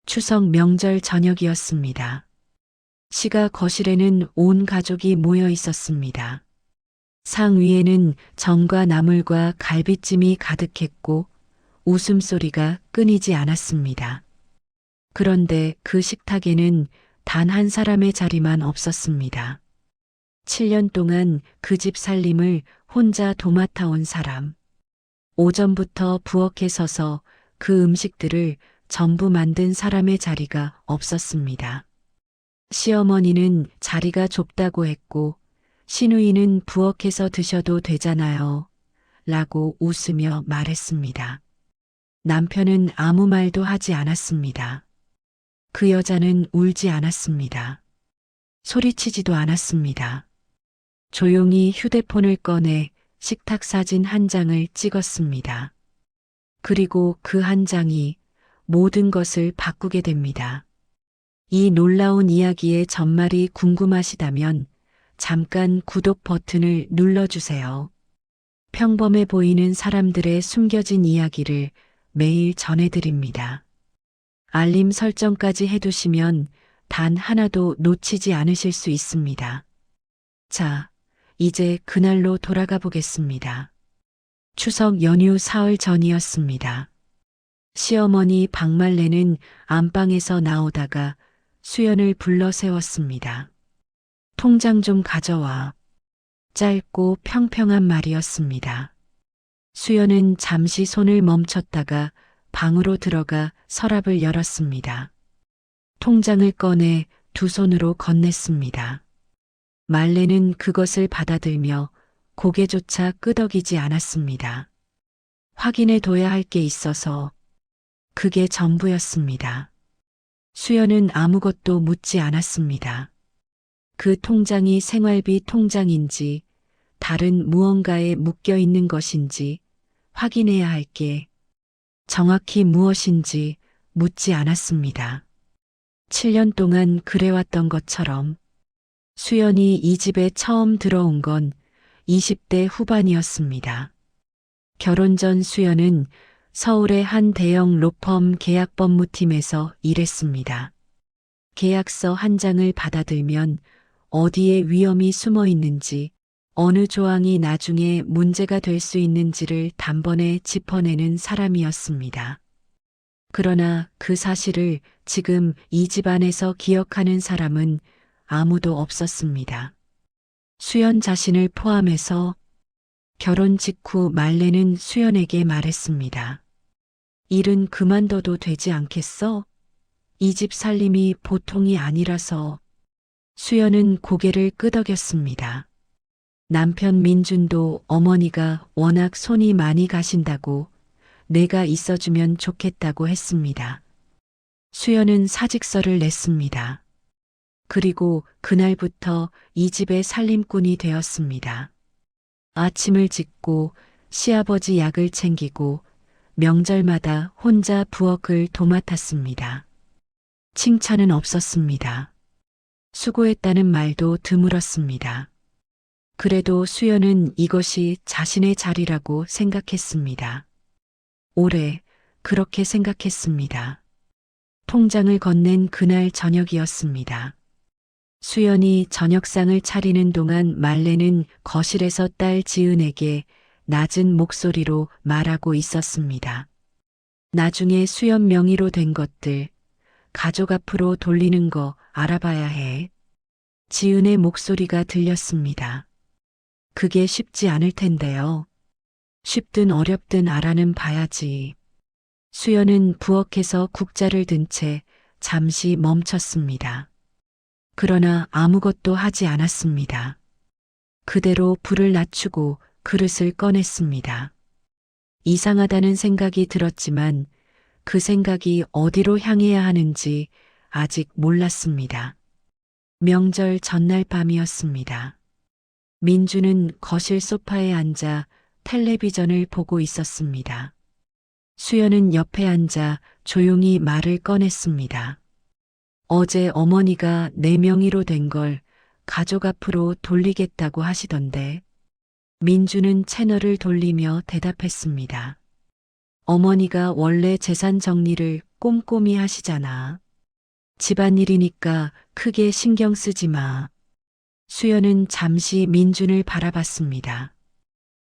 추석 명절 저녁이었습니다. 시가 거실에는 온 가족이 모여 있었습니다. 상 위에는 전과 나물과 갈비찜이 가득했고 웃음소리가 끊이지 않았습니다. 그런데 그 식탁에는 단 한 사람의 자리만 없었습니다. 7년 동안 그 집 살림을 혼자 도맡아 온 사람. 오전부터 부엌에 서서 그 음식들을 전부 만든 사람의 자리가 없었습니다. 시어머니는 자리가 좁다고 했고 시누이는 부엌에서 드셔도 되잖아요. 라고 웃으며 말했습니다. 남편은 아무 말도 하지 않았습니다. 그 여자는 울지 않았습니다. 소리치지도 않았습니다. 조용히 휴대폰을 꺼내 식탁 사진 한 장을 찍었습니다. 그리고 그 한 장이 모든 것을 바꾸게 됩니다. 이 놀라운 이야기의 전말이 궁금하시다면 잠깐 구독 버튼을 눌러주세요. 평범해 보이는 사람들의 숨겨진 이야기를 매일 전해드립니다. 알림 설정까지 해두시면 단 하나도 놓치지 않으실 수 있습니다. 자, 이제 그날로 돌아가 보겠습니다. 추석 연휴 사흘 전이었습니다. 시어머니 박말래는 안방에서 나오다가 수연을 불러 세웠습니다. 통장 좀 가져와. 짧고 평평한 말이었습니다. 수연은 잠시 손을 멈췄다가 방으로 들어가 서랍을 열었습니다. 통장을 꺼내 두 손으로 건넸습니다. 말레는 그것을 받아들며 고개조차 끄덕이지 않았습니다. 확인해 둬야 할 게 있어서 그게 전부였습니다. 수연은 아무것도 묻지 않았습니다. 그 통장이 생활비 통장인지 다른 무언가에 묶여 있는 것인지 확인해야 할 게 정확히 무엇인지 묻지 않았습니다. 7년 동안 그래왔던 것처럼 수연이 이 집에 처음 들어온 건 20대 후반이었습니다. 결혼 전 수연은 서울의 한 대형 로펌 계약법무팀에서 일했습니다. 계약서 한 장을 받아들면 어디에 위험이 숨어 있는지, 어느 조항이 나중에 문제가 될 수 있는지를 단번에 짚어내는 사람이었습니다. 그러나 그 사실을 지금 이 집안에서 기억하는 사람은 아무도 없었습니다. 수연 자신을 포함해서 결혼 직후 말레는 수연에게 말했습니다. 일은 그만둬도 되지 않겠어? 이 집 살림이 보통이 아니라서. 수연은 고개를 끄덕였습니다. 남편 민준도 어머니가 워낙 손이 많이 가신다고 내가 있어주면 좋겠다고 했습니다. 수연은 사직서를 냈습니다. 그리고 그날부터 이 집의 살림꾼이 되었습니다. 아침을 짓고 시아버지 약을 챙기고 명절마다 혼자 부엌을 도맡았습니다. 칭찬은 없었습니다. 수고했다는 말도 드물었습니다. 그래도 수연은 이것이 자신의 자리라고 생각했습니다. 오래 그렇게 생각했습니다. 통장을 건넨 그날 저녁이었습니다. 수연이 저녁상을 차리는 동안 말레는 거실에서 딸 지은에게 낮은 목소리로 말하고 있었습니다. 나중에 수연 명의로 된 것들, 가족 앞으로 돌리는 거 알아봐야 해. 지은의 목소리가 들렸습니다. 그게 쉽지 않을 텐데요. 쉽든 어렵든 알아는 봐야지. 수연은 부엌에서 국자를 든 채 잠시 멈췄습니다. 그러나 아무것도 하지 않았습니다. 그대로 불을 낮추고 그릇을 꺼냈습니다. 이상하다는 생각이 들었지만 그 생각이 어디로 향해야 하는지 아직 몰랐습니다. 명절 전날 밤이었습니다. 민주는 거실 소파에 앉아 텔레비전을 보고 있었습니다. 수연은 옆에 앉아 조용히 말을 꺼냈습니다. 어제 어머니가 내 명의로 된 걸 가족 앞으로 돌리겠다고 하시던데. 민주는 채널을 돌리며 대답했습니다. 어머니가 원래 재산 정리를 꼼꼼히 하시잖아. 집안일이니까 크게 신경 쓰지 마. 수연은 잠시 민준을 바라봤습니다.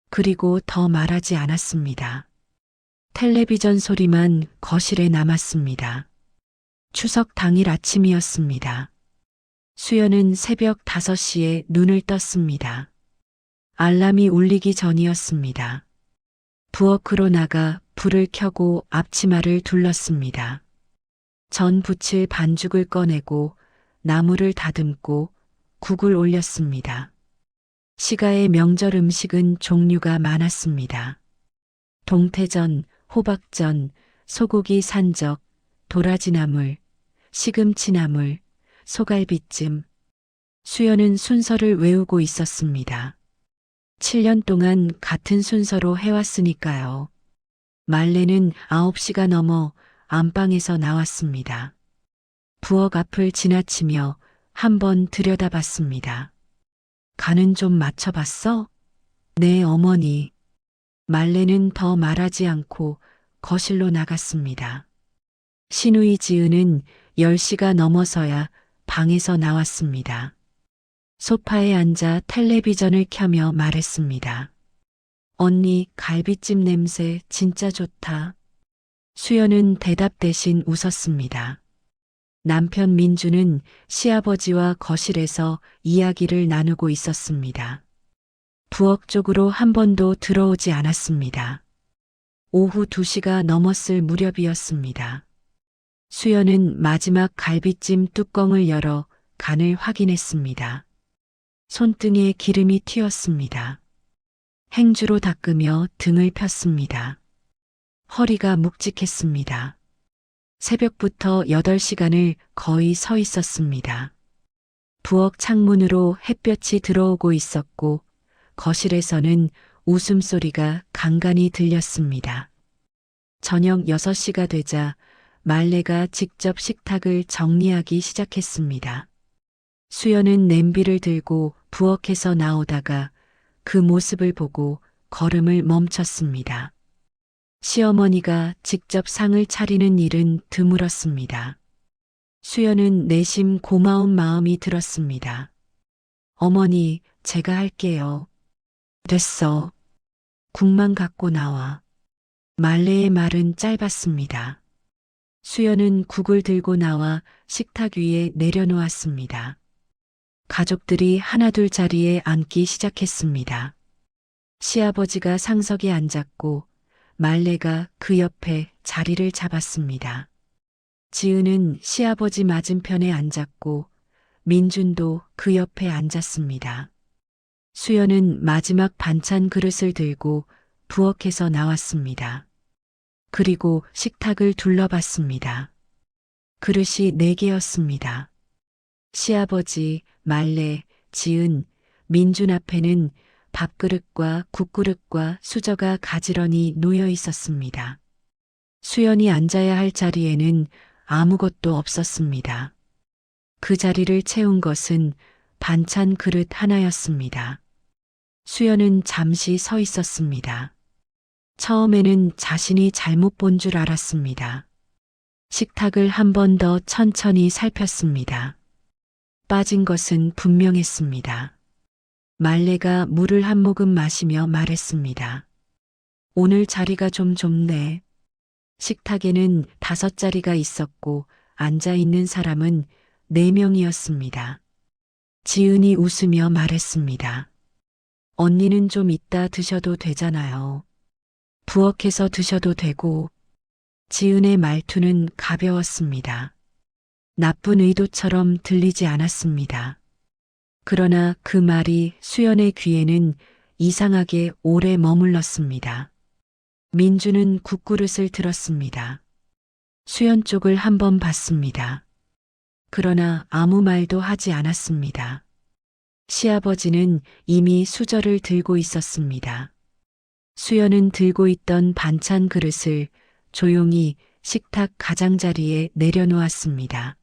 그리고 더 말하지 않았습니다. 텔레비전 소리만 거실에 남았습니다. 추석 당일 아침이었습니다. 수연은 새벽 5시에 눈을 떴습니다. 알람이 울리기 전이었습니다. 부엌으로 나가 불을 켜고 앞치마를 둘렀습니다. 전 부칠 반죽을 꺼내고 나물을 다듬고 국을 올렸습니다. 시가의 명절 음식은 종류가 많았습니다. 동태전, 호박전, 소고기 산적, 도라지나물, 시금치나물, 소갈비찜. 수연은 순서를 외우고 있었습니다. 7년 동안 같은 순서로 해왔으니까요. 말레는 9시가 넘어 안방에서 나왔습니다. 부엌 앞을 지나치며 한번 들여다봤습니다. 간은 좀 맞춰봤어? 네, 어머니. 말레는 더 말하지 않고 거실로 나갔습니다. 시누이 지은은 10시가 넘어서야 방에서 나왔습니다. 소파에 앉아 텔레비전을 켜며 말했습니다. 언니, 갈비찜 냄새 진짜 좋다. 수연은 대답 대신 웃었습니다. 남편 민주는 시아버지와 거실에서 이야기를 나누고 있었습니다. 부엌 쪽으로 한 번도 들어오지 않았습니다. 오후 2시가 넘었을 무렵이었습니다. 수연은 마지막 갈비찜 뚜껑을 열어 간을 확인했습니다. 손등에 기름이 튀었습니다. 행주로 닦으며 등을 폈습니다. 허리가 묵직했습니다. 새벽부터 8시간을 거의 서 있었습니다. 부엌 창문으로 햇볕이 들어오고 있었고 거실에서는 웃음소리가 간간히 들렸습니다. 저녁 6시가 되자 말레가 직접 식탁을 정리하기 시작했습니다. 수연은 냄비를 들고 부엌에서 나오다가 그 모습을 보고 걸음을 멈췄습니다. 시어머니가 직접 상을 차리는 일은 드물었습니다. 수연은 내심 고마운 마음이 들었습니다. 어머니, 제가 할게요. 됐어. 국만 갖고 나와. 말레의 말은 짧았습니다. 수연은 국을 들고 나와 식탁 위에 내려놓았습니다. 가족들이 하나둘 자리에 앉기 시작했습니다. 시아버지가 상석에 앉았고 말레가 그 옆에 자리를 잡았습니다. 지은은 시아버지 맞은편에 앉았고 민준도 그 옆에 앉았습니다. 수연은 마지막 반찬 그릇을 들고 부엌에서 나왔습니다. 그리고 식탁을 둘러봤습니다. 그릇이 4개였습니다. 시아버지, 말레, 지은, 민준 앞에는 밥그릇과 국그릇과 수저가 가지런히 놓여 있었습니다. 수연이 앉아야 할 자리에는 아무것도 없었습니다. 그 자리를 채운 것은 반찬 그릇 하나였습니다. 수연은 잠시 서 있었습니다. 처음에는 자신이 잘못 본 줄 알았습니다. 식탁을 한 번 더 천천히 살폈습니다. 빠진 것은 분명했습니다. 말레가 물을 한 모금 마시며 말했습니다. 오늘 자리가 좀 좁네. 식탁에는 5자리가 있었고 앉아 있는 사람은 4명이었습니다. 지은이 웃으며 말했습니다. 언니는 좀 이따 드셔도 되잖아요. 부엌에서 드셔도 되고. 지은의 말투는 가벼웠습니다. 나쁜 의도처럼 들리지 않았습니다. 그러나 그 말이 수연의 귀에는 이상하게 오래 머물렀습니다. 민주는 국그릇을 들었습니다. 수연 쪽을 한번 봤습니다. 그러나 아무 말도 하지 않았습니다. 시아버지는 이미 수저를 들고 있었습니다. 수연은 들고 있던 반찬 그릇을 조용히 식탁 가장자리에 내려놓았습니다.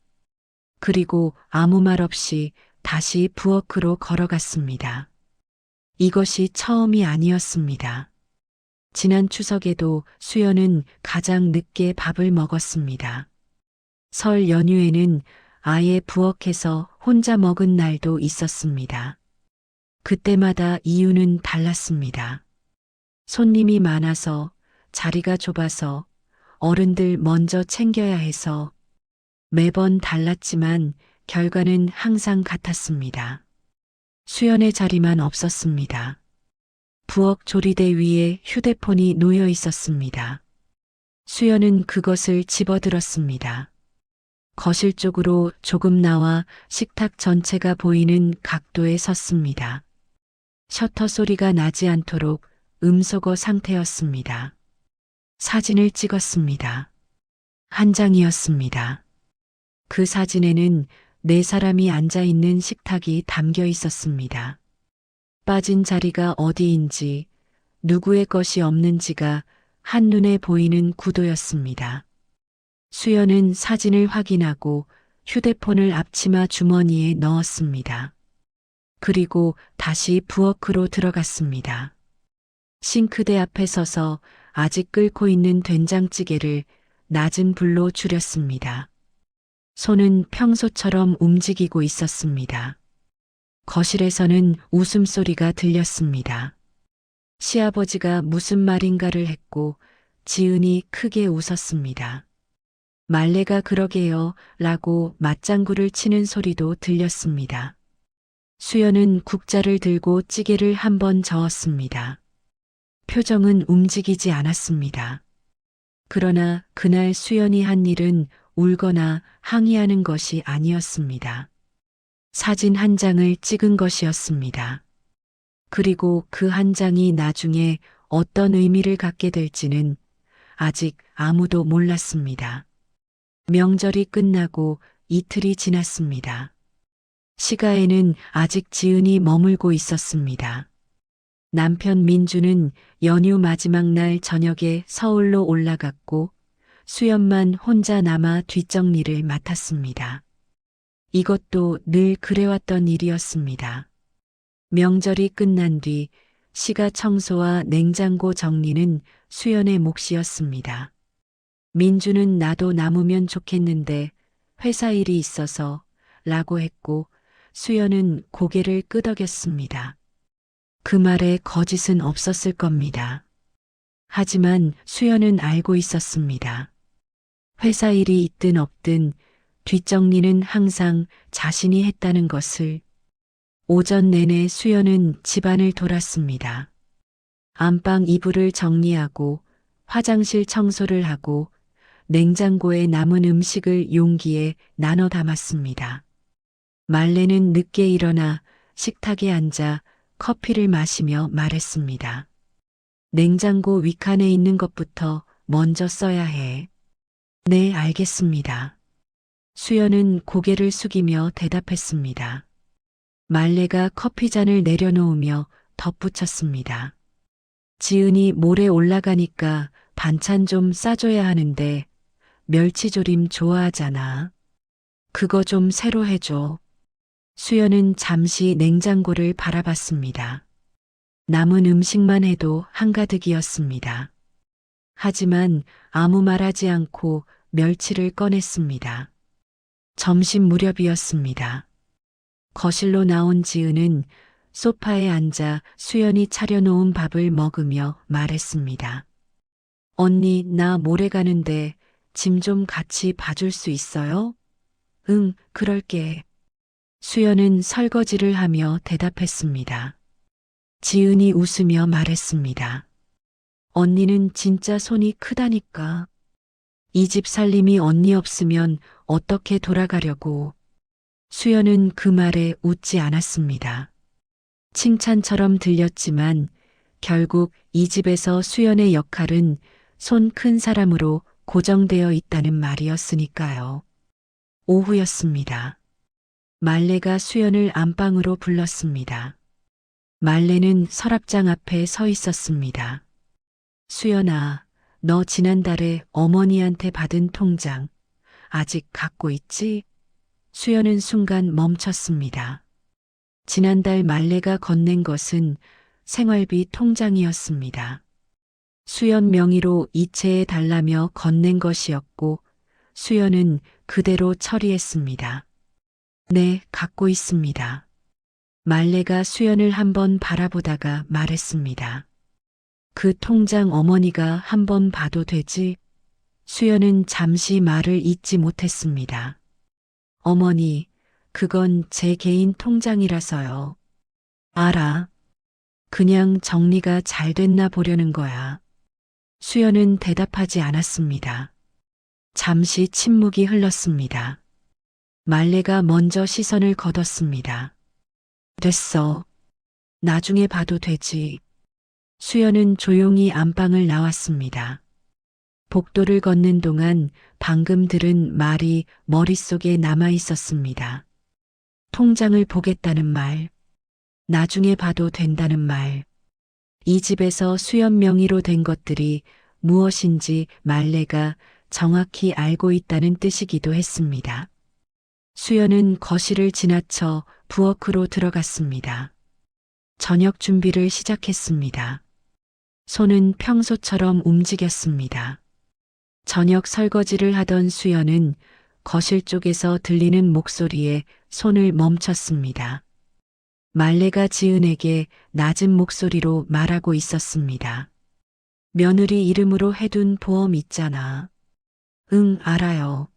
그리고 아무 말 없이 다시 부엌으로 걸어갔습니다. 이것이 처음이 아니었습니다. 지난 추석에도 수연은 가장 늦게 밥을 먹었습니다. 설 연휴에는 아예 부엌에서 혼자 먹은 날도 있었습니다. 그때마다 이유는 달랐습니다. 손님이 많아서, 자리가 좁아서, 어른들 먼저 챙겨야 해서 매번 달랐지만 결과는 항상 같았습니다. 수연의 자리만 없었습니다. 부엌 조리대 위에 휴대폰이 놓여 있었습니다. 수연은 그것을 집어들었습니다. 거실 쪽으로 조금 나와 식탁 전체가 보이는 각도에 섰습니다. 셔터 소리가 나지 않도록 음소거 상태였습니다. 사진을 찍었습니다. 한 장이었습니다. 그 사진에는 네 사람이 앉아 있는 식탁이 담겨 있었습니다. 빠진 자리가 어디인지, 누구의 것이 없는지가 한눈에 보이는 구도였습니다. 수연은 사진을 확인하고 휴대폰을 앞치마 주머니에 넣었습니다. 그리고 다시 부엌으로 들어갔습니다. 싱크대 앞에 서서 아직 끓고 있는 된장찌개를 낮은 불로 줄였습니다. 손은 평소처럼 움직이고 있었습니다. 거실에서는 웃음소리가 들렸습니다. 시아버지가 무슨 말인가를 했고 지은이 크게 웃었습니다. 말레가 그러게요 라고 맞장구를 치는 소리도 들렸습니다. 수연은 국자를 들고 찌개를 한 번 저었습니다. 표정은 움직이지 않았습니다. 그러나 그날 수연이 한 일은 울거나 항의하는 것이 아니었습니다. 사진 한 장을 찍은 것이었습니다. 그리고 그 한 장이 나중에 어떤 의미를 갖게 될지는 아직 아무도 몰랐습니다. 명절이 끝나고 이틀이 지났습니다. 시가에는 아직 지은이 머물고 있었습니다. 남편 민주는 연휴 마지막 날 저녁에 서울로 올라갔고 수연만 혼자 남아 뒷정리를 맡았습니다. 이것도 늘 그래왔던 일이었습니다. 명절이 끝난 뒤 시가 청소와 냉장고 정리는 수연의 몫이었습니다. 민주는 나도 남으면 좋겠는데 회사 일이 있어서 라고 했고 수연은 고개를 끄덕였습니다. 그 말에 거짓은 없었을 겁니다. 하지만 수연은 알고 있었습니다. 회사 일이 있든 없든 뒷정리는 항상 자신이 했다는 것을. 오전 내내 수연은 집안을 돌았습니다. 안방 이불을 정리하고 화장실 청소를 하고 냉장고에 남은 음식을 용기에 나눠 담았습니다. 말레는 늦게 일어나 식탁에 앉아 커피를 마시며 말했습니다. 냉장고 윗칸에 있는 것부터 먼저 써야 해. 네, 알겠습니다. 수연은 고개를 숙이며 대답했습니다. 말레가 커피잔을 내려놓으며 덧붙였습니다. 지은이 모레 올라가니까 반찬 좀 싸줘야 하는데 멸치조림 좋아하잖아. 그거 좀 새로 해줘. 수연은 잠시 냉장고를 바라봤습니다. 남은 음식만 해도 한가득이었습니다. 하지만 아무 말하지 않고 멸치를 꺼냈습니다. 점심 무렵이었습니다. 거실로 나온 지은은 소파에 앉아 수연이 차려놓은 밥을 먹으며 말했습니다. 언니, 나 모레 가는데 짐 좀 같이 봐줄 수 있어요? 응, 그럴게. 수연은 설거지를 하며 대답했습니다. 지은이 웃으며 말했습니다. 언니는 진짜 손이 크다니까. 이 집 살림이 언니 없으면 어떻게 돌아가려고. 수연은 그 말에 웃지 않았습니다. 칭찬처럼 들렸지만 결국 이 집에서 수연의 역할은 손 큰 사람으로 고정되어 있다는 말이었으니까요. 오후였습니다. 말레가 수연을 안방으로 불렀습니다. 말레는 서랍장 앞에 서 있었습니다. 수연아, 너 지난달에 어머니한테 받은 통장 아직 갖고 있지? 수연은 순간 멈췄습니다. 지난달 말레가 건넨 것은 생활비 통장이었습니다. 수연 명의로 이체해 달라며 건넨 것이었고 수연은 그대로 처리했습니다. 네, 갖고 있습니다. 말레가 수연을 한번 바라보다가 말했습니다. 그 통장 어머니가 한번 봐도 되지? 수연은 잠시 말을 잇지 못했습니다. 어머니, 그건 제 개인 통장이라서요. 알아. 그냥 정리가 잘 됐나 보려는 거야. 수연은 대답하지 않았습니다. 잠시 침묵이 흘렀습니다. 말레가 먼저 시선을 거뒀습니다. 됐어. 나중에 봐도 되지. 수연은 조용히 안방을 나왔습니다. 복도를 걷는 동안 방금 들은 말이 머릿속에 남아 있었습니다. 통장을 보겠다는 말, 나중에 봐도 된다는 말. 이 집에서 수연 명의로 된 것들이 무엇인지 말레가 정확히 알고 있다는 뜻이기도 했습니다. 수연은 거실을 지나쳐 부엌으로 들어갔습니다. 저녁 준비를 시작했습니다. 손은 평소처럼 움직였습니다. 저녁 설거지를 하던 수연은 거실 쪽에서 들리는 목소리에 손을 멈췄습니다. 말레가 지은에게 낮은 목소리로 말하고 있었습니다. 며느리 이름으로 해둔 보험 있잖아. 응, 알아요.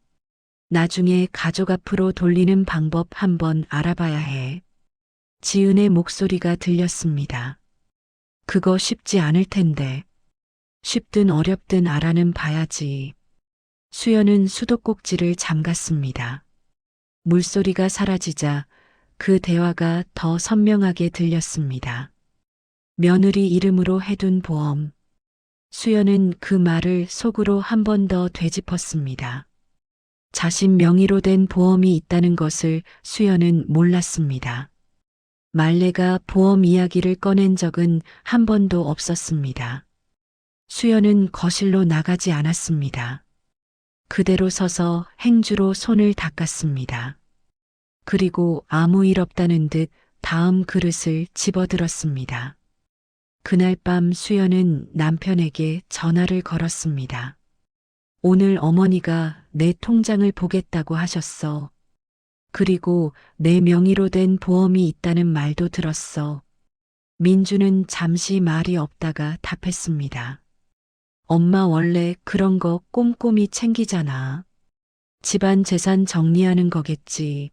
나중에 가족 앞으로 돌리는 방법 한번 알아봐야 해. 지은의 목소리가 들렸습니다. 그거 쉽지 않을 텐데. 쉽든 어렵든 알아는 봐야지. 수연은 수도꼭지를 잠갔습니다. 물소리가 사라지자 그 대화가 더 선명하게 들렸습니다. 며느리 이름으로 해둔 보험. 수연은 그 말을 속으로 한 번 더 되짚었습니다. 자신 명의로 된 보험이 있다는 것을 수연은 몰랐습니다. 말레가 보험 이야기를 꺼낸 적은 한 번도 없었습니다. 수연은 거실로 나가지 않았습니다. 그대로 서서 행주로 손을 닦았습니다. 그리고 아무 일 없다는 듯 다음 그릇을 집어들었습니다. 그날 밤 수연은 남편에게 전화를 걸었습니다. 오늘 어머니가 내 통장을 보겠다고 하셨어. 그리고 내 명의로 된 보험이 있다는 말도 들었어. 민주는 잠시 말이 없다가 답했습니다. 엄마 원래 그런 거 꼼꼼히 챙기잖아. 집안 재산 정리하는 거겠지.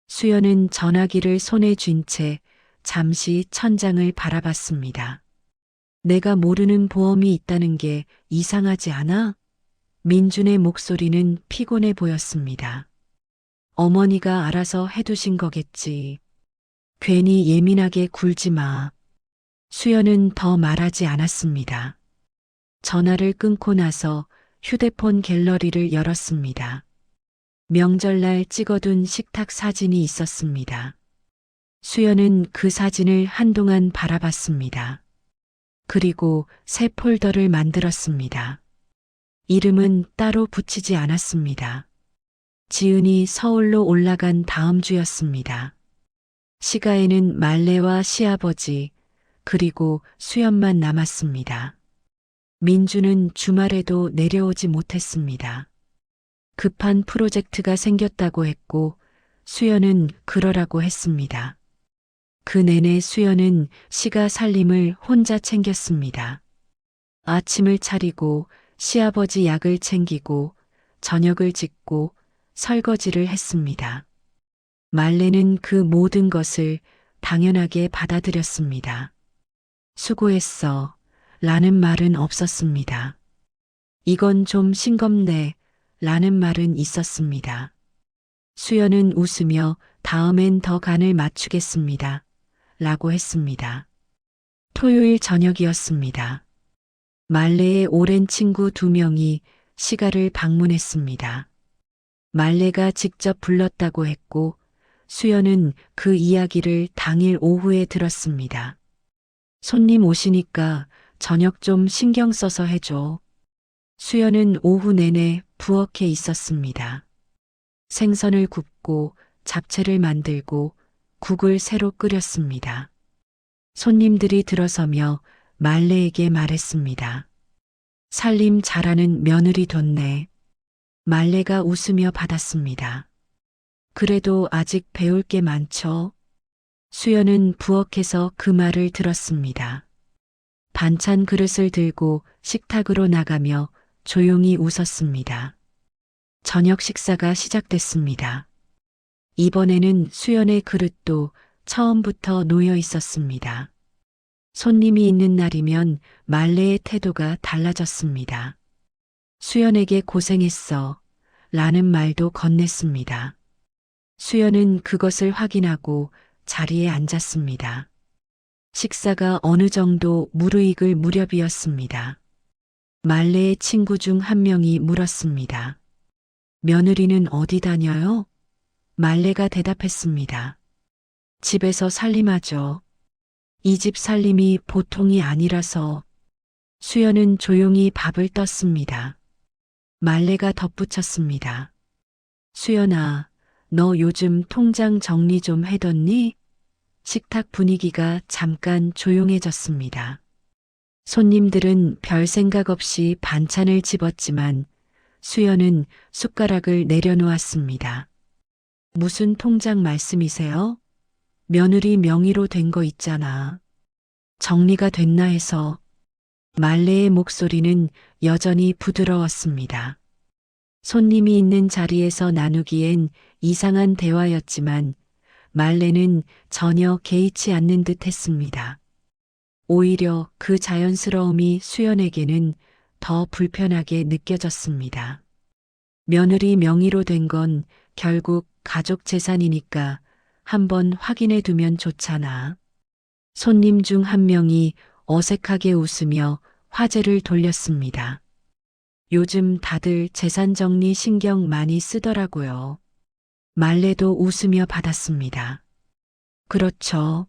수연은 전화기를 손에 쥔 채 잠시 천장을 바라봤습니다. 내가 모르는 보험이 있다는 게 이상하지 않아? 민준의 목소리는 피곤해 보였습니다. 어머니가 알아서 해두신 거겠지. 괜히 예민하게 굴지 마. 수연은 더 말하지 않았습니다. 전화를 끊고 나서 휴대폰 갤러리를 열었습니다. 명절날 찍어둔 식탁 사진이 있었습니다. 수연은 그 사진을 한동안 바라봤습니다. 그리고 새 폴더를 만들었습니다. 이름은 따로 붙이지 않았습니다. 지은이 서울로 올라간 다음 주였습니다. 시가에는 말레와 시아버지, 그리고 수연만 남았습니다. 민주는 주말에도 내려오지 못했습니다. 급한 프로젝트가 생겼다고 했고 수연은 그러라고 했습니다. 그 내내 수연은 시가 살림을 혼자 챙겼습니다. 아침을 차리고 시아버지 약을 챙기고 저녁을 짓고 설거지를 했습니다. 말레는 그 모든 것을 당연하게 받아들였습니다. 수고했어. 라는 말은 없었습니다. 이건 좀 싱겁네. 라는 말은 있었습니다. 수연은 웃으며 다음엔 더 간을 맞추겠습니다. 라고 했습니다. 토요일 저녁이었습니다. 말레의 오랜 친구 2명이 시가를 방문했습니다. 말레가 직접 불렀다고 했고 수연은 그 이야기를 당일 오후에 들었습니다. 손님 오시니까 저녁 좀 신경 써서 해줘. 수연은 오후 내내 부엌에 있었습니다. 생선을 굽고 잡채를 만들고 국을 새로 끓였습니다. 손님들이 들어서며 말레에게 말했습니다. 살림 잘하는 며느리 뒀네. 말레가 웃으며 받았습니다. 그래도 아직 배울 게 많죠. 수연은 부엌에서 그 말을 들었습니다. 반찬 그릇을 들고 식탁으로 나가며 조용히 웃었습니다. 저녁 식사가 시작됐습니다. 이번에는 수연의 그릇도 처음부터 놓여 있었습니다. 손님이 있는 날이면 말레의 태도가 달라졌습니다. 수연에게 고생했어. 라는 말도 건넸습니다. 수연은 그것을 확인하고 자리에 앉았습니다. 식사가 어느 정도 무르익을 무렵이었습니다. 말레의 친구 중 한 명이 물었습니다. 며느리는 어디 다녀요? 말레가 대답했습니다. 집에서 살림하죠. 이 집 살림이 보통이 아니라서. 수연은 조용히 밥을 떴습니다. 말레가 덧붙였습니다. 수연아, 너 요즘 통장 정리 좀 해뒀니? 식탁 분위기가 잠깐 조용해졌습니다. 손님들은 별 생각 없이 반찬을 집었지만 수연은 숟가락을 내려놓았습니다. 무슨 통장 말씀이세요? 며느리 명의로 된 거 있잖아. 정리가 됐나 해서. 말레의 목소리는 여전히 부드러웠습니다. 손님이 있는 자리에서 나누기엔 이상한 대화였지만 말레는 전혀 개의치 않는 듯 했습니다. 오히려 그 자연스러움이 수연에게는 더 불편하게 느껴졌습니다. 며느리 명의로 된 건 결국 가족 재산이니까 한번 확인해 두면 좋잖아. 손님 중 한 명이 어색하게 웃으며 화제를 돌렸습니다. 요즘 다들 재산 정리 신경 많이 쓰더라고요. 말레도 웃으며 받았습니다. 그렇죠.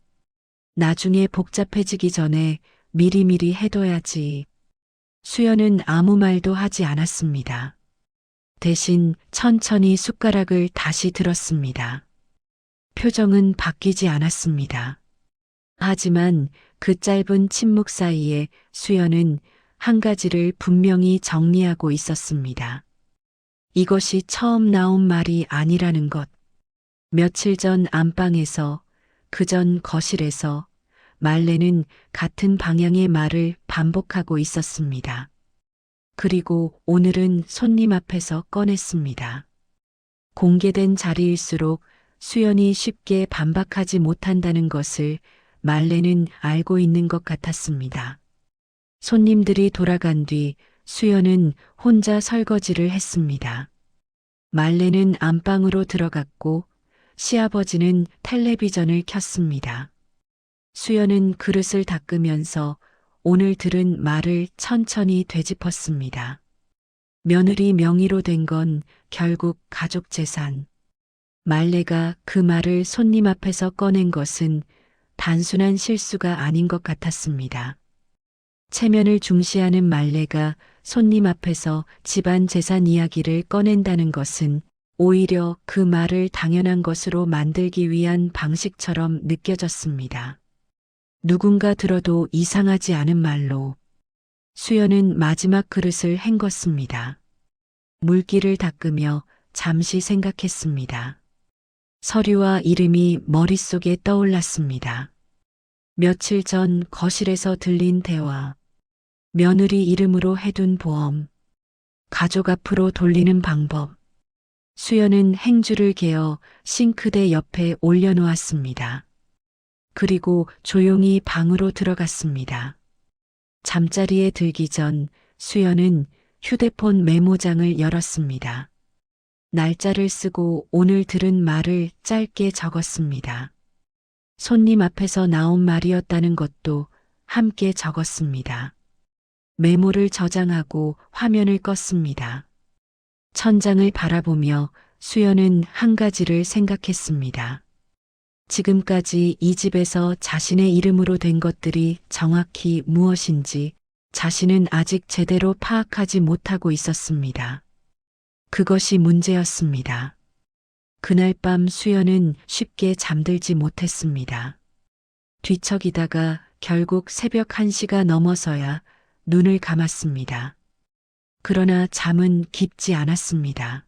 나중에 복잡해지기 전에 미리미리 해둬야지. 수연은 아무 말도 하지 않았습니다. 대신 천천히 숟가락을 다시 들었습니다. 표정은 바뀌지 않았습니다. 하지만 그 짧은 침묵 사이에 수연은 한 가지를 분명히 정리하고 있었습니다. 이것이 처음 나온 말이 아니라는 것. 며칠 전 안방에서, 그전 거실에서 말레는 같은 방향의 말을 반복하고 있었습니다. 그리고 오늘은 손님 앞에서 꺼냈습니다. 공개된 자리일수록 수연이 쉽게 반박하지 못한다는 것을 말레는 알고 있는 것 같았습니다. 손님들이 돌아간 뒤 수연은 혼자 설거지를 했습니다. 말레는 안방으로 들어갔고 시아버지는 텔레비전을 켰습니다. 수연은 그릇을 닦으면서 오늘 들은 말을 천천히 되짚었습니다. 며느리 명의로 된 건 결국 가족 재산. 말레가 그 말을 손님 앞에서 꺼낸 것은 단순한 실수가 아닌 것 같았습니다. 체면을 중시하는 말레가 손님 앞에서 집안 재산 이야기를 꺼낸다는 것은 오히려 그 말을 당연한 것으로 만들기 위한 방식처럼 느껴졌습니다. 누군가 들어도 이상하지 않은 말로 수연은 마지막 그릇을 헹궜습니다. 물기를 닦으며 잠시 생각했습니다. 서류와 이름이 머릿속에 떠올랐습니다. 며칠 전 거실에서 들린 대화, 며느리 이름으로 해둔 보험, 가족 앞으로 돌리는 방법. 수연은 행주를 개어 싱크대 옆에 올려놓았습니다. 그리고 조용히 방으로 들어갔습니다. 잠자리에 들기 전 수연은 휴대폰 메모장을 열었습니다. 날짜를 쓰고 오늘 들은 말을 짧게 적었습니다. 손님 앞에서 나온 말이었다는 것도 함께 적었습니다. 메모를 저장하고 화면을 껐습니다. 천장을 바라보며 수연은 한 가지를 생각했습니다. 지금까지 이 집에서 자신의 이름으로 된 것들이 정확히 무엇인지 자신은 아직 제대로 파악하지 못하고 있었습니다. 그것이 문제였습니다. 그날 밤 수연은 쉽게 잠들지 못했습니다. 뒤척이다가 결국 새벽 1시가 넘어서야 눈을 감았습니다. 그러나 잠은 깊지 않았습니다.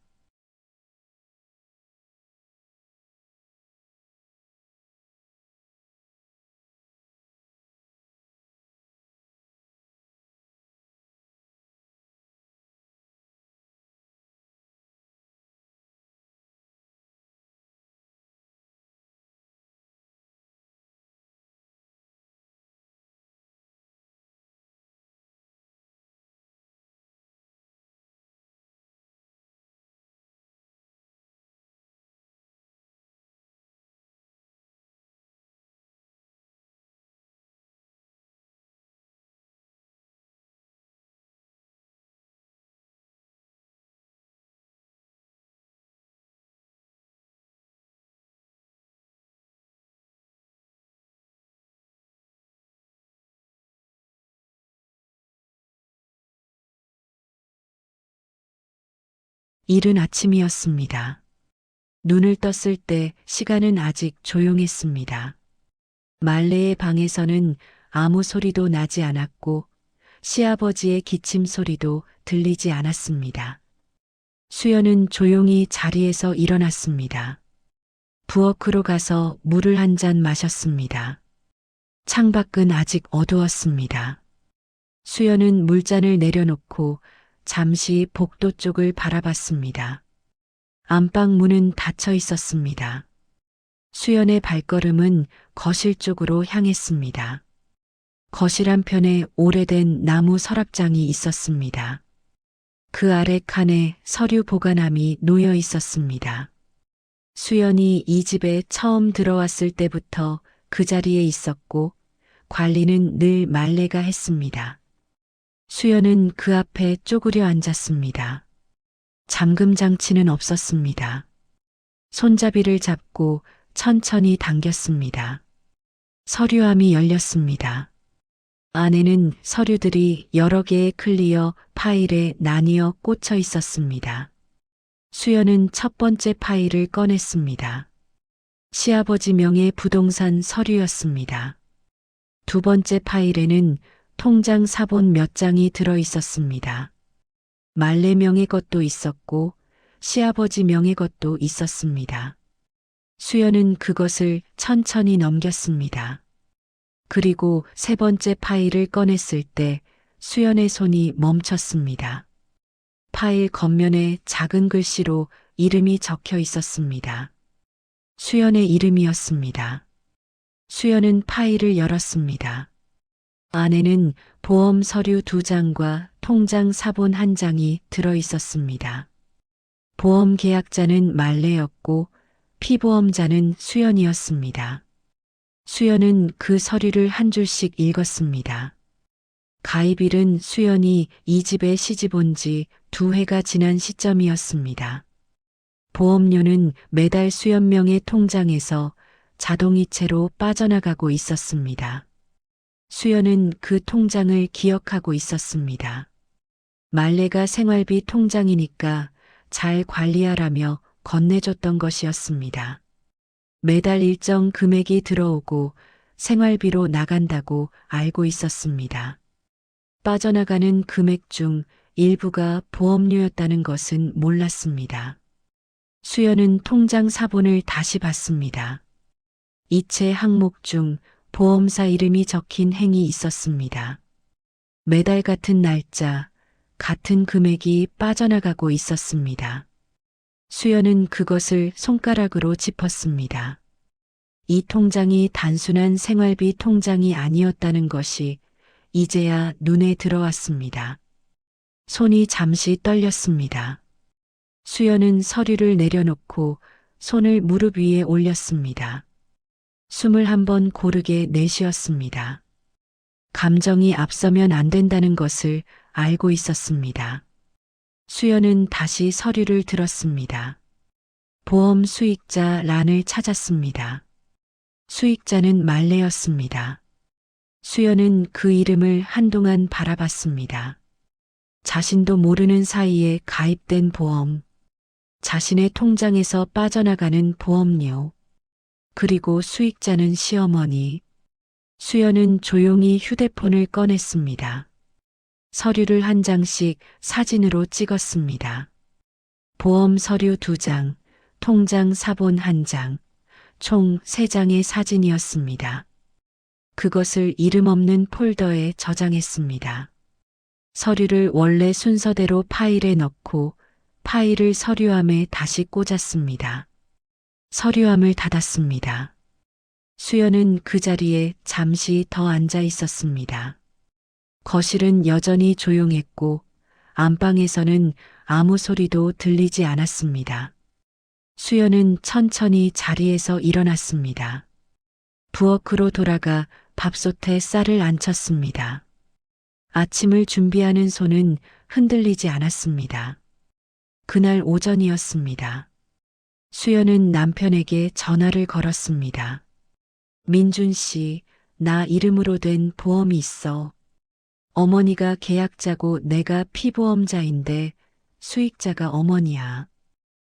이른 아침이었습니다. 눈을 떴을 때 시간은 아직 조용했습니다. 말레의 방에서는 아무 소리도 나지 않았고 시아버지의 기침 소리도 들리지 않았습니다. 수연은 조용히 자리에서 일어났습니다. 부엌으로 가서 물을 한 잔 마셨습니다. 창밖은 아직 어두웠습니다. 수연은 물잔을 내려놓고 잠시 복도 쪽을 바라봤습니다. 안방 문은 닫혀 있었습니다. 수연의 발걸음은 거실 쪽으로 향했습니다. 거실 한편에 오래된 나무 서랍장이 있었습니다. 그 아래 칸에 서류 보관함이 놓여 있었습니다. 수연이 이 집에 처음 들어왔을 때부터 그 자리에 있었고 관리는 늘 말레가 했습니다. 수연은 그 앞에 쪼그려 앉았습니다. 잠금 장치는 없었습니다. 손잡이를 잡고 천천히 당겼습니다. 서류함이 열렸습니다. 안에는 서류들이 여러 개의 클리어 파일에 나뉘어 꽂혀 있었습니다. 수연은 첫 번째 파일을 꺼냈습니다. 시아버지 명의 부동산 서류였습니다. 두 번째 파일에는 통장 사본 몇 장이 들어 있었습니다. 말레 명의 것도 있었고 시아버지 명의 것도 있었습니다. 수연은 그것을 천천히 넘겼습니다. 그리고 세 번째 파일을 꺼냈을 때 수연의 손이 멈췄습니다. 파일 겉면에 작은 글씨로 이름이 적혀 있었습니다. 수연의 이름이었습니다. 수연은 파일을 열었습니다. 안에는 보험 서류 2장과 통장 사본 1장이 들어 있었습니다. 보험 계약자는 말레였고 피보험자는 수연이었습니다. 수연은 그 서류를 한 줄씩 읽었습니다. 가입일은 수연이 이 집에 시집 온 지 2회가 지난 시점이었습니다. 보험료는 매달 수연명의 통장에서 자동이체로 빠져나가고 있었습니다. 수연은 그 통장을 기억하고 있었습니다. 말레가 생활비 통장이니까 잘 관리하라며 건네줬던 것이었습니다. 매달 일정 금액이 들어오고 생활비로 나간다고 알고 있었습니다. 빠져나가는 금액 중 일부가 보험료였다는 것은 몰랐습니다. 수연은 통장 사본을 다시 봤습니다. 이체 항목 중 보험사 이름이 적힌 행이 있었습니다. 매달 같은 날짜, 같은 금액이 빠져나가고 있었습니다. 수연은 그것을 손가락으로 짚었습니다. 이 통장이 단순한 생활비 통장이 아니었다는 것이 이제야 눈에 들어왔습니다. 손이 잠시 떨렸습니다. 수연은 서류를 내려놓고 손을 무릎 위에 올렸습니다. 숨을 한번 고르게 내쉬었습니다. 감정이 앞서면 안 된다는 것을 알고 있었습니다. 수연은 다시 서류를 들었습니다. 보험 수익자 란을 찾았습니다. 수익자는 말레였습니다. 수연은 그 이름을 한동안 바라봤습니다. 자신도 모르는 사이에 가입된 보험, 자신의 통장에서 빠져나가는 보험료, 그리고 수익자는 시어머니. 수연은 조용히 휴대폰을 꺼냈습니다. 서류를 한 장씩 사진으로 찍었습니다. 보험 서류 2장, 통장 사본 1장, 총 3장의 사진이었습니다. 그것을 이름 없는 폴더에 저장했습니다. 서류를 원래 순서대로 파일에 넣고 파일을 서류함에 다시 꽂았습니다. 서류함을 닫았습니다. 수연은 그 자리에 잠시 더 앉아 있었습니다. 거실은 여전히 조용했고 안방에서는 아무 소리도 들리지 않았습니다. 수연은 천천히 자리에서 일어났습니다. 부엌으로 돌아가 밥솥에 쌀을 안쳤습니다. 아침을 준비하는 손은 흔들리지 않았습니다. 그날 오전이었습니다. 수연은 남편에게 전화를 걸었습니다. 민준 씨, 나 이름으로 된 보험이 있어. 어머니가 계약자고 내가 피보험자인데 수익자가 어머니야.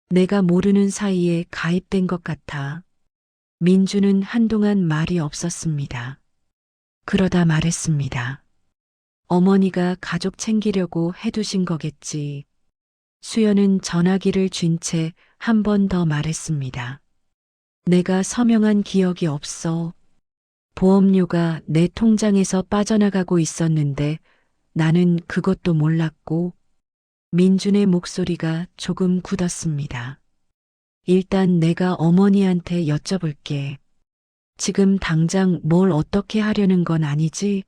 내가 모르는 사이에 가입된 것 같아. 민주는 한동안 말이 없었습니다. 그러다 말했습니다. 어머니가 가족 챙기려고 해두신 거겠지. 수연은 전화기를 쥔 채 한 번 더 말했습니다. 내가 서명한 기억이 없어. 보험료가 내 통장에서 빠져나가고 있었는데 나는 그것도 몰랐고. 민준의 목소리가 조금 굳었습니다. 일단 내가 어머니한테 여쭤볼게. 지금 당장 뭘 어떻게 하려는 건 아니지?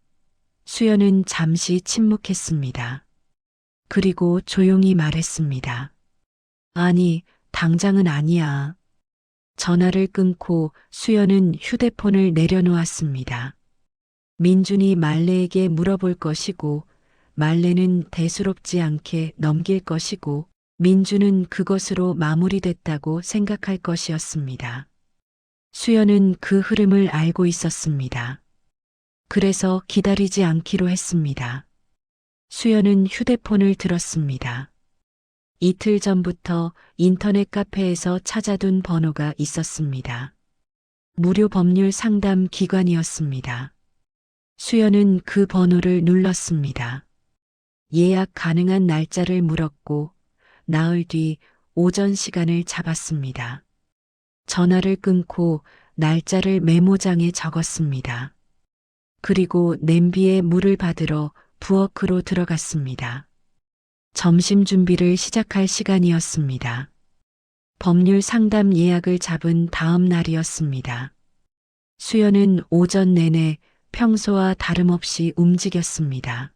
수연은 잠시 침묵했습니다. 그리고 조용히 말했습니다. 아니, 당장은 아니야. 전화를 끊고 수연은 휴대폰을 내려놓았습니다. 민준이 말레에게 물어볼 것이고 말레는 대수롭지 않게 넘길 것이고 민준은 그것으로 마무리됐다고 생각할 것이었습니다. 수연은 그 흐름을 알고 있었습니다. 그래서 기다리지 않기로 했습니다. 수연은 휴대폰을 들었습니다. 이틀 전부터 인터넷 카페에서 찾아둔 번호가 있었습니다. 무료 법률 상담 기관이었습니다. 수연은 그 번호를 눌렀습니다. 예약 가능한 날짜를 물었고 나흘 뒤 오전 시간을 잡았습니다. 전화를 끊고 날짜를 메모장에 적었습니다. 그리고 냄비에 물을 받으러 부엌으로 들어갔습니다. 점심 준비를 시작할 시간이었습니다. 법률 상담 예약을 잡은 다음 날이었습니다. 수연은 오전 내내 평소와 다름없이 움직였습니다.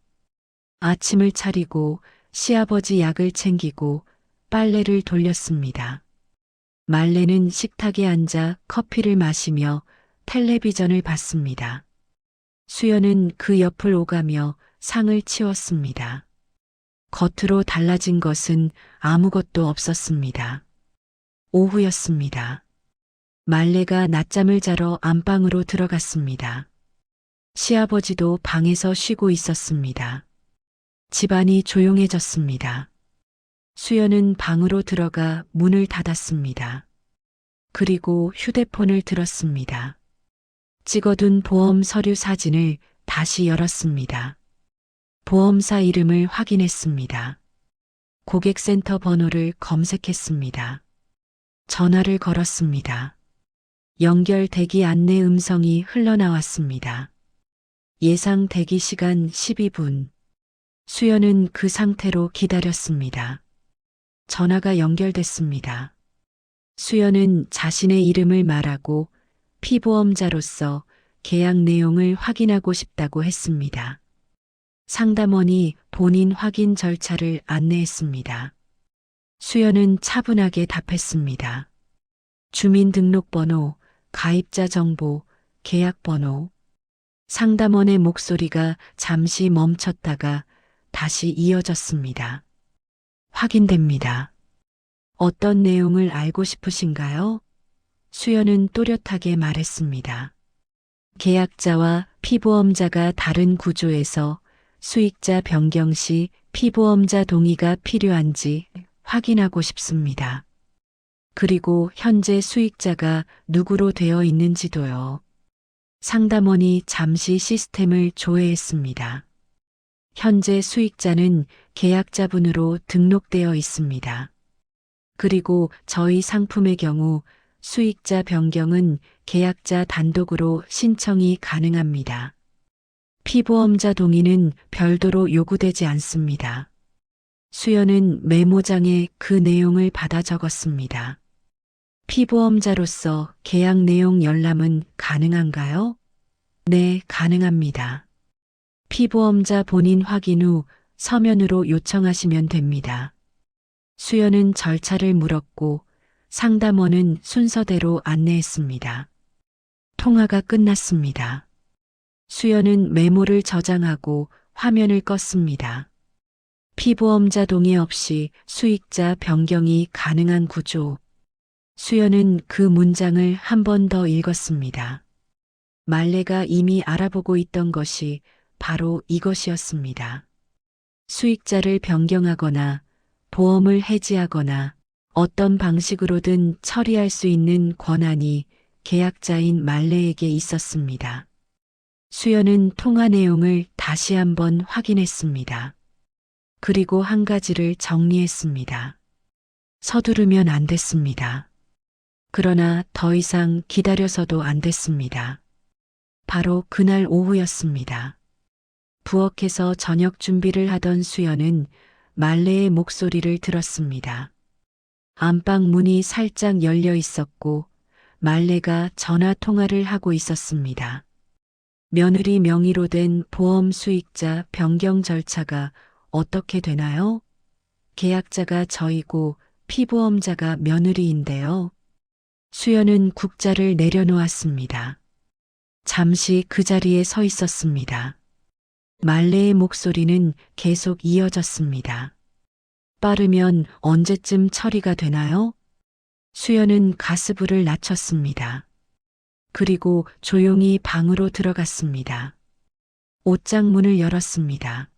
아침을 차리고 시아버지 약을 챙기고 빨래를 돌렸습니다. 말레는 식탁에 앉아 커피를 마시며 텔레비전을 봤습니다. 수연은 그 옆을 오가며 상을 치웠습니다. 겉으로 달라진 것은 아무것도 없었습니다. 오후였습니다. 말레가 낮잠을 자러 안방으로 들어갔습니다. 시아버지도 방에서 쉬고 있었습니다. 집안이 조용해졌습니다. 수연은 방으로 들어가 문을 닫았습니다. 그리고 휴대폰을 들었습니다. 찍어둔 보험 서류 사진을 다시 열었습니다. 보험사 이름을 확인했습니다. 고객센터 번호를 검색했습니다. 전화를 걸었습니다. 연결 대기 안내 음성이 흘러나왔습니다. 예상 대기 시간 12분. 수연은 그 상태로 기다렸습니다. 전화가 연결됐습니다. 수연은 자신의 이름을 말하고 피보험자로서 계약 내용을 확인하고 싶다고 했습니다. 상담원이 본인 확인 절차를 안내했습니다. 수연은 차분하게 답했습니다. 주민등록번호, 가입자 정보, 계약번호. 상담원의 목소리가 잠시 멈췄다가 다시 이어졌습니다. 확인됩니다. 어떤 내용을 알고 싶으신가요? 수연은 또렷하게 말했습니다. 계약자와 피보험자가 다른 구조에서 수익자 변경 시 피보험자 동의가 필요한지 확인하고 싶습니다. 그리고 현재 수익자가 누구로 되어 있는지도요. 상담원이 잠시 시스템을 조회했습니다. 현재 수익자는 계약자분으로 등록되어 있습니다. 그리고 저희 상품의 경우 수익자 변경은 계약자 단독으로 신청이 가능합니다. 피보험자 동의는 별도로 요구되지 않습니다. 수연은 메모장에 그 내용을 받아 적었습니다. 피보험자로서 계약 내용 열람은 가능한가요? 네, 가능합니다. 피보험자 본인 확인 후 서면으로 요청하시면 됩니다. 수연은 절차를 물었고 상담원은 순서대로 안내했습니다. 통화가 끝났습니다. 수연은 메모를 저장하고 화면을 껐습니다. 피보험자 동의 없이 수익자 변경이 가능한 구조. 수연은 그 문장을 한 번 더 읽었습니다. 말레가 이미 알아보고 있던 것이 바로 이것이었습니다. 수익자를 변경하거나 보험을 해지하거나 어떤 방식으로든 처리할 수 있는 권한이 계약자인 말레에게 있었습니다. 수연은 통화 내용을 다시 한번 확인했습니다. 그리고 한 가지를 정리했습니다. 서두르면 안 됐습니다. 그러나 더 이상 기다려서도 안 됐습니다. 바로 그날 오후였습니다. 부엌에서 저녁 준비를 하던 수연은 말레의 목소리를 들었습니다. 안방 문이 살짝 열려 있었고 말레가 전화 통화를 하고 있었습니다. 며느리 명의로 된 보험 수익자 변경 절차가 어떻게 되나요? 계약자가 저이고 피보험자가 며느리인데요. 수연은 국자를 내려놓았습니다. 잠시 그 자리에 서 있었습니다. 말레의 목소리는 계속 이어졌습니다. 빠르면 언제쯤 처리가 되나요? 수연은 가스불을 낮췄습니다. 그리고 조용히 방으로 들어갔습니다. 옷장 문을 열었습니다.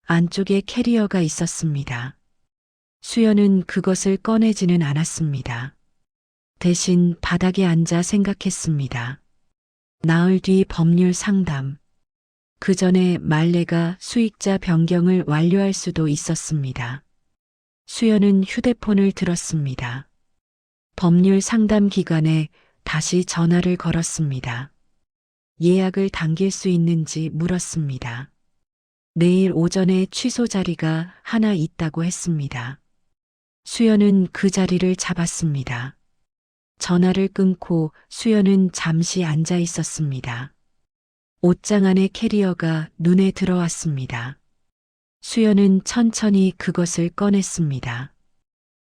안쪽에 캐리어가 있었습니다. 수연은 그것을 꺼내지는 않았습니다. 대신 바닥에 앉아 생각했습니다. 나흘 뒤 법률 상담. 그 전에 말레가 수익자 변경을 완료할 수도 있었습니다. 수연은 휴대폰을 들었습니다. 법률 상담 기관에 다시 전화를 걸었습니다. 예약을 당길 수 있는지 물었습니다. 내일 오전에 취소 자리가 하나 있다고 했습니다. 수연은 그 자리를 잡았습니다. 전화를 끊고 수연은 잠시 앉아 있었습니다. 옷장 안의 캐리어가 눈에 들어왔습니다. 수연은 천천히 그것을 꺼냈습니다.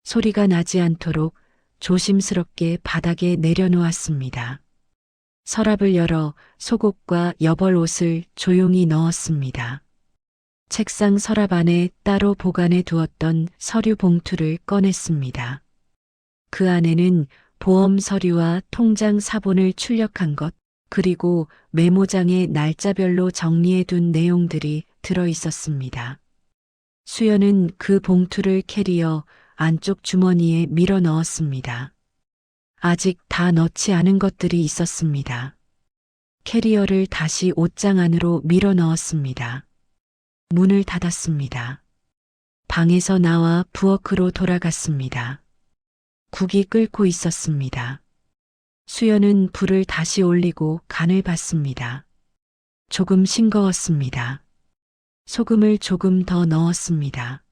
소리가 나지 않도록 조심스럽게 바닥에 내려놓았습니다. 서랍을 열어 속옷과 여벌옷을 조용히 넣었습니다. 책상 서랍 안에 따로 보관해 두었던 서류 봉투를 꺼냈습니다. 그 안에는 보험 서류와 통장 사본을 출력한 것, 그리고 메모장에 날짜별로 정리해 둔 내용들이 들어 있었습니다. 수연은 그 봉투를 캐리어 안쪽 주머니에 밀어 넣었습니다. 아직 다 넣지 않은 것들이 있었습니다. 캐리어를 다시 옷장 안으로 밀어 넣었습니다. 문을 닫았습니다. 방에서 나와 부엌으로 돌아갔습니다. 국이 끓고 있었습니다. 수연은 불을 다시 올리고 간을 봤습니다. 조금 싱거웠습니다. 소금을 조금 더 넣었습니다.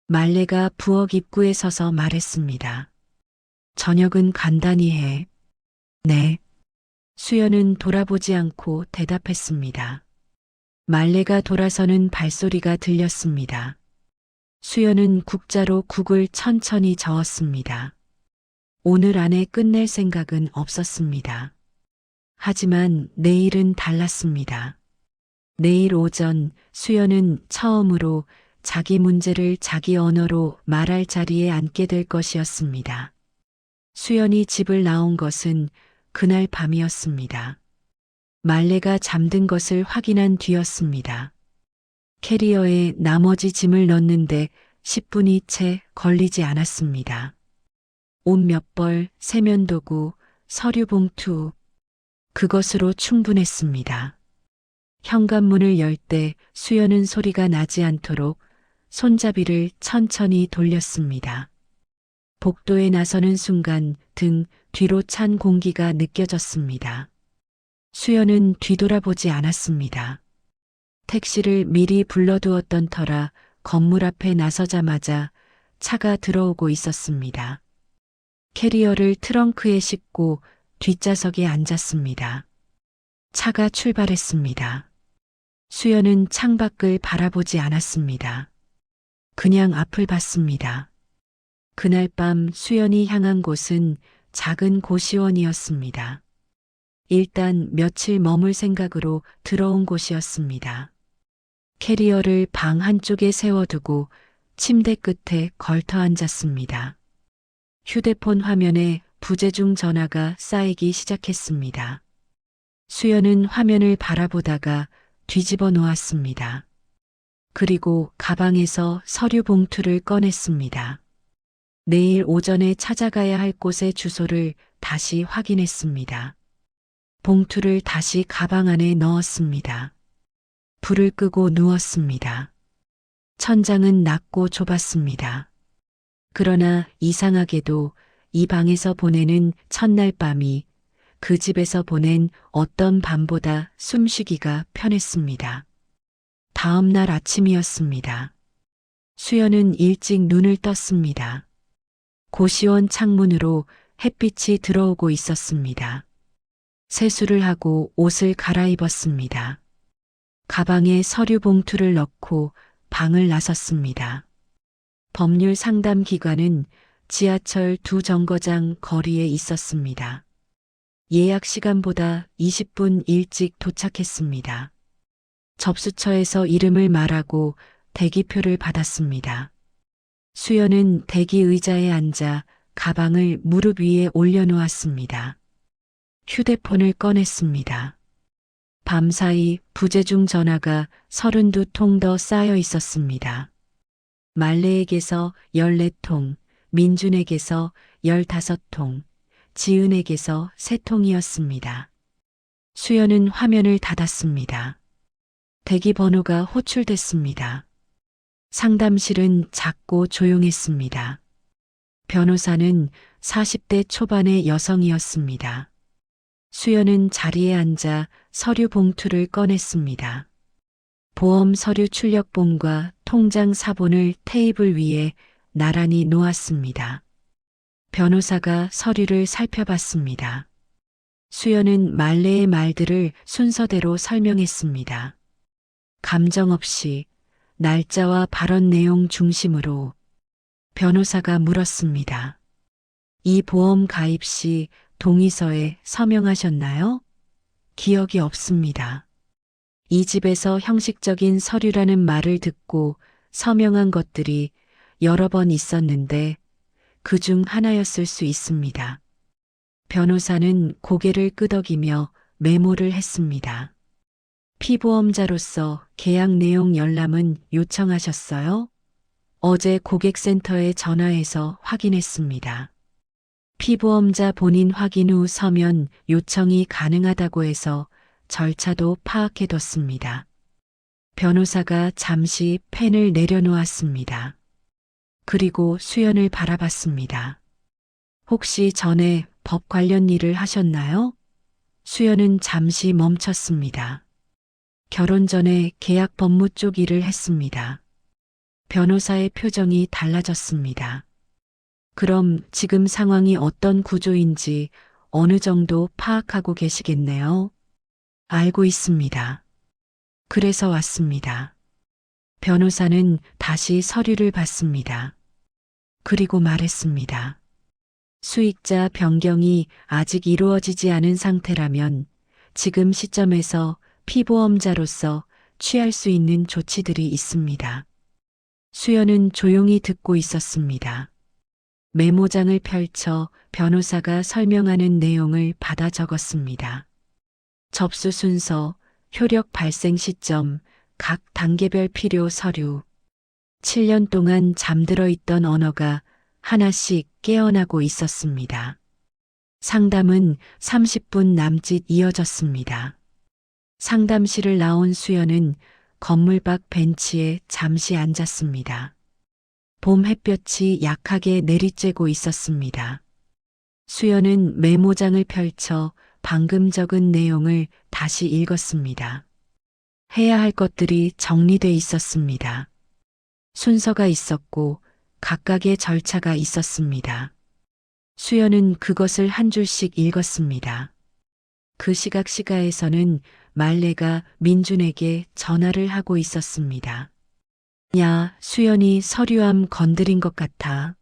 말레가 부엌 입구에 서서 말했습니다. 저녁은 간단히 해. 네. 수연은 돌아보지 않고 대답했습니다. 말레가 돌아서는 발소리가 들렸습니다. 수연은 국자로 국을 천천히 저었습니다. 오늘 안에 끝낼 생각은 없었습니다. 하지만 내일은 달랐습니다. 내일 오전 수연은 처음으로 자기 문제를 자기 언어로 말할 자리에 앉게 될 것이었습니다. 수연이 집을 나온 것은 그날 밤이었습니다. 말레가 잠든 것을 확인한 뒤였습니다. 캐리어에 나머지 짐을 넣는데 10분이 채 걸리지 않았습니다. 옷 몇 벌, 세면도구, 서류 봉투, 그것으로 충분했습니다. 현관문을 열 때 수연은 소리가 나지 않도록 손잡이를 천천히 돌렸습니다. 복도에 나서는 순간 등 뒤로 찬 공기가 느껴졌습니다. 수연은 뒤돌아보지 않았습니다. 택시를 미리 불러두었던 터라 건물 앞에 나서자마자 차가 들어오고 있었습니다. 캐리어를 트렁크에 싣고 뒷좌석에 앉았습니다. 차가 출발했습니다. 수연은 창밖을 바라보지 않았습니다. 그냥 앞을 봤습니다. 그날 밤 수연이 향한 곳은 작은 고시원이었습니다. 일단 며칠 머물 생각으로 들어온 곳이었습니다. 캐리어를 방 한쪽에 세워두고 침대 끝에 걸터 앉았습니다. 휴대폰 화면에 부재중 전화가 쌓이기 시작했습니다. 수연은 화면을 바라보다가 뒤집어 놓았습니다. 그리고 가방에서 서류 봉투를 꺼냈습니다. 내일 오전에 찾아가야 할 곳의 주소를 다시 확인했습니다. 봉투를 다시 가방 안에 넣었습니다. 불을 끄고 누웠습니다. 천장은 낮고 좁았습니다. 그러나 이상하게도 이 방에서 보내는 첫날 밤이 그 집에서 보낸 어떤 밤보다 숨쉬기가 편했습니다. 다음 날 아침이었습니다. 수연은 일찍 눈을 떴습니다. 고시원 창문으로 햇빛이 들어오고 있었습니다. 세수를 하고 옷을 갈아입었습니다. 가방에 서류 봉투를 넣고 방을 나섰습니다. 법률 상담 기관은 지하철 2정거장 거리에 있었습니다. 예약 시간보다 20분 일찍 도착했습니다. 접수처에서 이름을 말하고 대기표를 받았습니다. 수연은 대기 의자에 앉아 가방을 무릎 위에 올려놓았습니다. 휴대폰을 꺼냈습니다. 밤사이 부재중 전화가 32통 더 쌓여 있었습니다. 말레에게서 14통, 민준에게서 15통, 지은에게서 3통이었습니다. 수연은 화면을 닫았습니다. 대기 번호가 호출됐습니다. 상담실은 작고 조용했습니다. 변호사는 40대 초반의 여성이었습니다. 수연은 자리에 앉아 서류 봉투를 꺼냈습니다. 보험 서류 출력본과 통장 사본을 테이블 위에 나란히 놓았습니다. 변호사가 서류를 살펴봤습니다. 수연은 말레의 말들을 순서대로 설명했습니다. 감정 없이 날짜와 발언 내용 중심으로. 변호사가 물었습니다. 이 보험 가입 시 동의서에 서명하셨나요? 기억이 없습니다. 이 집에서 형식적인 서류라는 말을 듣고 서명한 것들이 여러 번 있었는데 그중 하나였을 수 있습니다. 변호사는 고개를 끄덕이며 메모를 했습니다. 피보험자로서 계약 내용 열람은 요청하셨어요? 어제 고객센터에 전화해서 확인했습니다. 피보험자 본인 확인 후 서면 요청이 가능하다고 해서 절차도 파악해뒀습니다. 변호사가 잠시 펜을 내려놓았습니다. 그리고 수연을 바라봤습니다. 혹시 전에 법 관련 일을 하셨나요? 수연은 잠시 멈췄습니다. 결혼 전에 계약 법무 쪽 일을 했습니다. 변호사의 표정이 달라졌습니다. 그럼 지금 상황이 어떤 구조인지 어느 정도 파악하고 계시겠네요. 알고 있습니다. 그래서 왔습니다. 변호사는 다시 서류를 봤습니다. 그리고 말했습니다. 수익자 변경이 아직 이루어지지 않은 상태라면 지금 시점에서 피보험자로서 취할 수 있는 조치들이 있습니다. 수연은 조용히 듣고 있었습니다. 메모장을 펼쳐 변호사가 설명하는 내용을 받아 적었습니다. 접수 순서, 효력 발생 시점, 각 단계별 필요 서류. 7년 동안 잠들어 있던 언어가 하나씩 깨어나고 있었습니다. 상담은 30분 남짓 이어졌습니다. 상담실을 나온 수연은 건물 밖 벤치에 잠시 앉았습니다. 봄 햇볕이 약하게 내리쬐고 있었습니다. 수연은 메모장을 펼쳐 방금 적은 내용을 다시 읽었습니다. 해야 할 것들이 정리돼 있었습니다. 순서가 있었고 각각의 절차가 있었습니다. 수연은 그것을 한 줄씩 읽었습니다. 그 시가에서는 말레가 민준에게 전화를 하고 있었습니다. 야, 수연이 서류함 건드린 것 같아.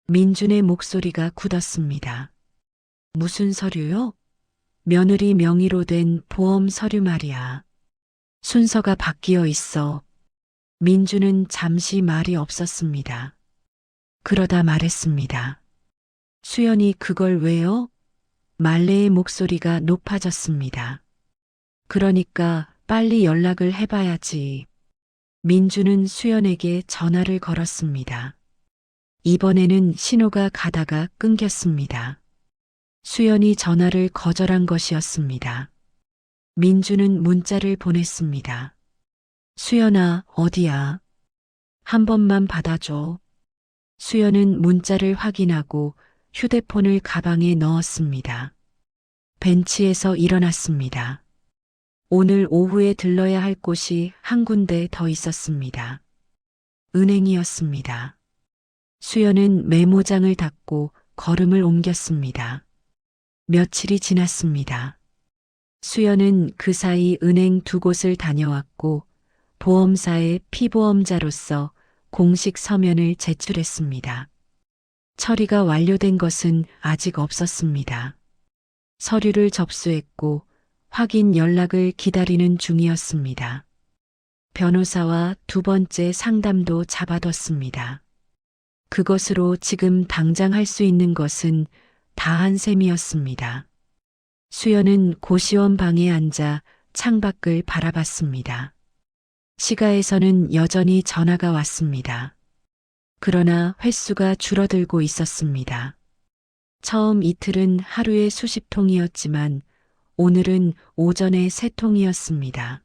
민준의 목소리가 굳었습니다. 무슨 서류요? 며느리 명의로 된 보험 서류 말이야. 순서가 바뀌어 있어. 민준은 잠시 말이 없었습니다. 그러다 말했습니다. 수연이 그걸 왜요? 말레의 목소리가 높아졌습니다. 그러니까 빨리 연락을 해봐야지. 민준은 수연에게 전화를 걸었습니다. 이번에는 신호가 가다가 끊겼습니다. 수연이 전화를 거절한 것이었습니다. 민준은 문자를 보냈습니다. 수연아, 어디야? 한 번만 받아줘. 수연은 문자를 확인하고 휴대폰을 가방에 넣었습니다. 벤치에서 일어났습니다. 오늘 오후에 들러야 할 곳이 한 군데 더 있었습니다. 은행이었습니다. 수연은 메모장을 닫고 걸음을 옮겼습니다. 며칠이 지났습니다. 수연은 그 사이 은행 두 곳을 다녀왔고 보험사의 피보험자로서 공식 서면을 제출했습니다. 처리가 완료된 것은 아직 없었습니다. 서류를 접수했고 확인 연락을 기다리는 중이었습니다. 변호사와 두 번째 상담도 잡아뒀습니다. 그것으로 지금 당장 할 수 있는 것은 다 한 셈이었습니다. 수연은 고시원 방에 앉아 창밖을 바라봤습니다. 시가에서는 여전히 전화가 왔습니다. 그러나 횟수가 줄어들고 있었습니다. 처음 이틀은 하루에 수십 통이었지만 오늘은 오전에 3통이었습니다.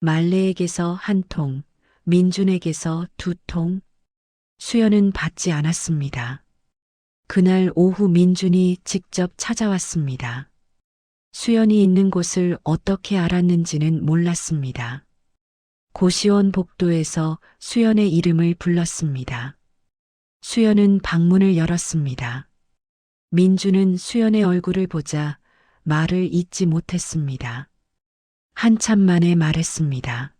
말레에게서 1통, 민준에게서 2통. 수연은 받지 않았습니다. 그날 오후 민준이 직접 찾아왔습니다. 수연이 있는 곳을 어떻게 알았는지는 몰랐습니다. 고시원 복도에서 수연의 이름을 불렀습니다. 수연은 방문을 열었습니다. 민준은 수연의 얼굴을 보자 말을 잇지 못했습니다. 한참 만에 말했습니다.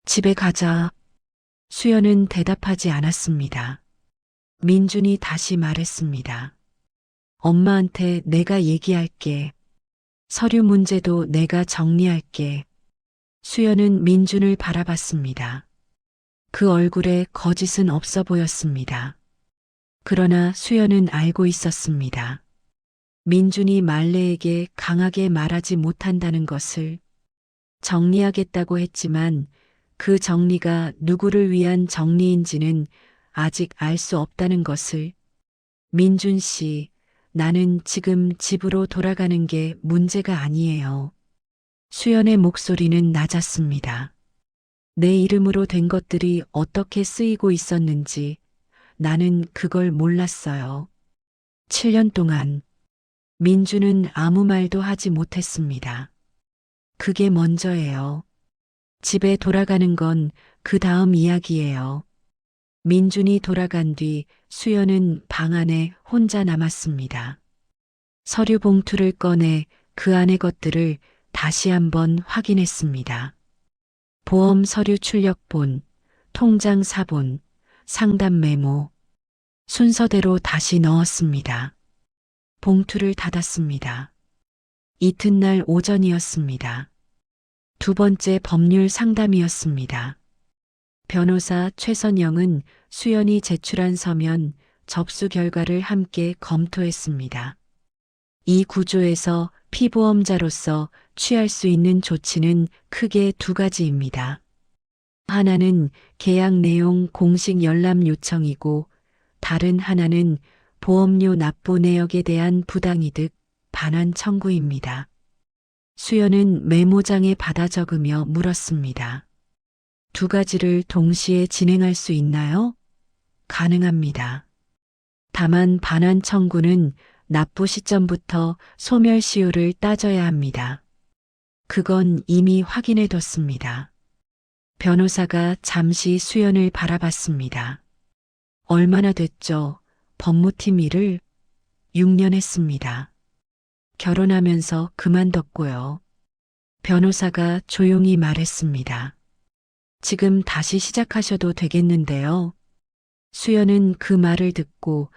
집에 가자. 수연은 대답하지 않았습니다. 민준이 다시 말했습니다. 엄마한테 내가 얘기할게. 서류 문제도 내가 정리할게. 수연은 민준을 바라봤습니다. 그 얼굴에 거짓은 없어 보였습니다. 그러나 수연은 알고 있었습니다. 민준이 말레에게 강하게 말하지 못한다는 것을. 정리하겠다고 했지만 그 정리가 누구를 위한 정리인지는 아직 알 수 없다는 것을. 민준 씨, 나는 지금 집으로 돌아가는 게 문제가 아니에요. 수연의 목소리는 낮았습니다. 내 이름으로 된 것들이 어떻게 쓰이고 있었는지 나는 그걸 몰랐어요. 7년 동안 민준은 아무 말도 하지 못했습니다. 그게 먼저예요. 집에 돌아가는 건 그 다음 이야기예요. 민준이 돌아간 뒤 수연은 방 안에 혼자 남았습니다. 서류 봉투를 꺼내 그 안의 것들을 다시 한번 확인했습니다. 보험 서류 출력본, 통장 사본, 상담 메모. 순서대로 다시 넣었습니다. 봉투를 닫았습니다. 이튿날 오전이었습니다. 두 번째 법률 상담이었습니다. 변호사 최선영은 수연이 제출한 서면 접수 결과를 함께 검토했습니다. 이 구조에서 피보험자로서 취할 수 있는 조치는 크게 두 가지입니다. 하나는 계약 내용 공식 열람 요청이고 다른 하나는 보험료 납부 내역에 대한 부당이득 반환 청구입니다. 수연은 메모장에 받아 적으며 물었습니다. 두 가지를 동시에 진행할 수 있나요? 가능합니다. 다만 반환 청구는 납부 시점부터 소멸시효를 따져야 합니다. 그건 이미 확인해 뒀습니다. 변호사가 잠시 수연을 바라봤습니다. 얼마나 됐죠? 법무팀 일을 6년 했습니다. 결혼하면서 그만뒀고요. 변호사가 조용히 말했습니다. 지금 다시 시작하셔도 되겠는데요. 수연은 그 말을 듣고